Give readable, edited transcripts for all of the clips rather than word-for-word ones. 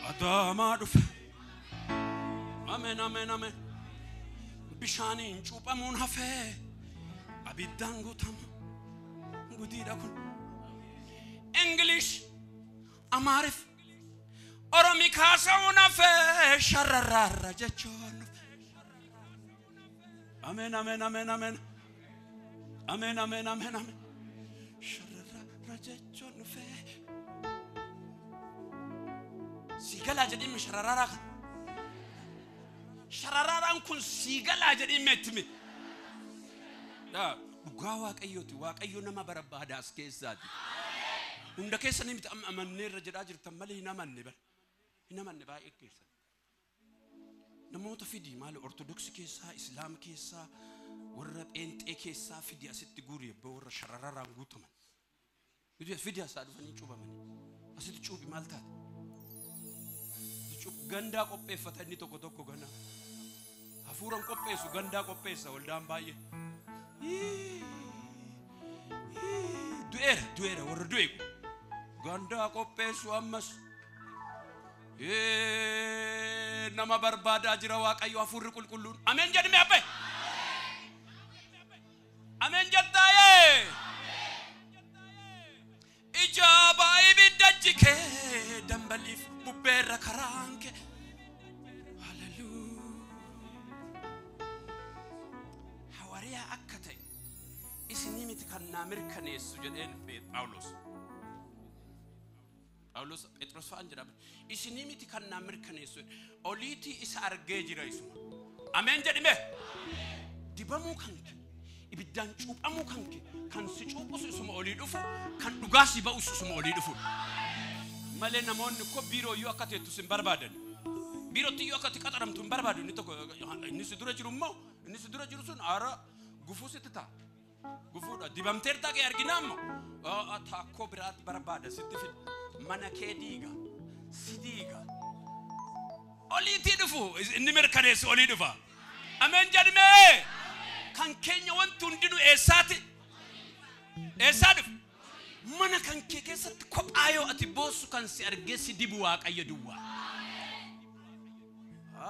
Adaamaa dhufe. Amen, amen, amen. Bishaaniin cuuphamuun hafee abiddaan guutamu gudiidha kun. English Amaarif Oromi kaasa'uun hafee shararraarra jechuun. Amen, amen, amen, amen. Amen, amen, amen, amen. Shararraarra jechuun dhufee. Sigala jedhimi shararraarra kan. Shararraaraan kun sigala jedhimi ettimi. Dhugaa waaqayyooti. Waaqayyo nama barbaada as keessaati. Hunda keessa ni miti amanneerra jedhaa jirtan malee hin amanne bara. Hin amanne baay'ee keessa. Namoota fidii maali ortodoksii keessaa, islaam keessaa, warra pheenxee keessaa fidii asitti guuri ebbaa warra shararraaraan guutaman. Fidii asaa dhufanii cuubamanii. Asitti cuubi maal taate? Gandaa qopheeffata inni tokko tokko ganaa. Hafuuran qopheessu gandaa qopheessa waldaan baay'ee. Du'eera warra du'e. Gandaa qopheessu ammas. Nama barbaadaa jira waaqayyo hafuurri qulqulluun. Ameen jedhime abbe. Ameen jettaaye. Ijaabaa ibidda jikee dambaliif bubbeerra karaanke. Hallelujah. Hawariyaa akka ta'e isinii miti kan naa mirkaneessu jedheen Phaawulos. Phaawulos Phexros fa'aan jedhama. Isinii miti kan naa mirkaneessu oliitii isa argee jira isuma. Ameen jedhime. Dibamuu kanke ibiddaan cuuphamuu kanke kan si cuuphusu isuma olii dhufu kan dhugaa si ba'usu isuma olii dhufu. Malee namoonni ko biiroo yoo akka teettu sin barbaadan. Biirootti yoo akka qaxaramtu hin barbaadu inni tokko inni si dura jiru immoo inni si dura jiru sun aara gufuu sitti ta'a. Gufuudha dibamteertaa kee arginaa immoo takkoo biraatti barbaada sitti fida. Mana kee diiga si diiga. Oliitii dhufu inni mirkaneessu olii dhufa. Ameen jedhime. Kan keenya wanti hundinuu eessaati? Eessaa dhufu? Mana kan kee keessatti kophaa yoo ati boossu kan si argee si dibu waaqayyo duwwaa.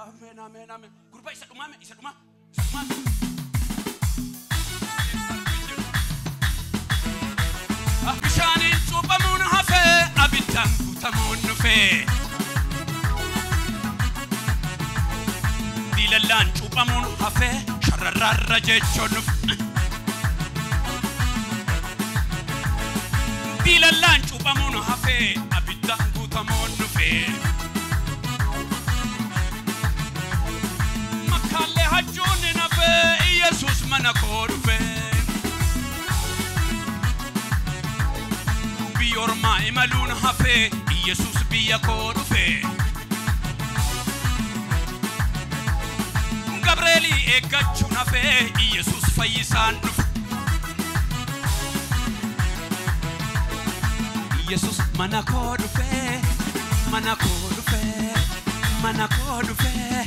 Amen, amen, amen. Gurbaa isa dhumaa. Bishaaniin cuuphamuun hafee abiddaan guutamuun dhufee. Diilallaan cuuphamuun hafee shararraarra jechuun dhufe. Diilallaan cuuphamuun hafee abiddaan guutamuun dhufee. Makkaalee hajjuun hafee Iyyesus mana koo dhufee. Biyya ormaa imaluun hafee Iyyesus biyya koo dhufee. Gabreelii eeggachuun hafee Iyyesus fayyisaan dhufe. Iyyesus mana koo dhufee. Mana koo dhufee. Mana koo dhufee.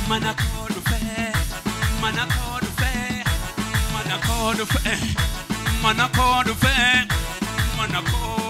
Mana koo dhufee. Mana koo dhufee. Mana koo dhufee. Mana koo dhufee. Mana koo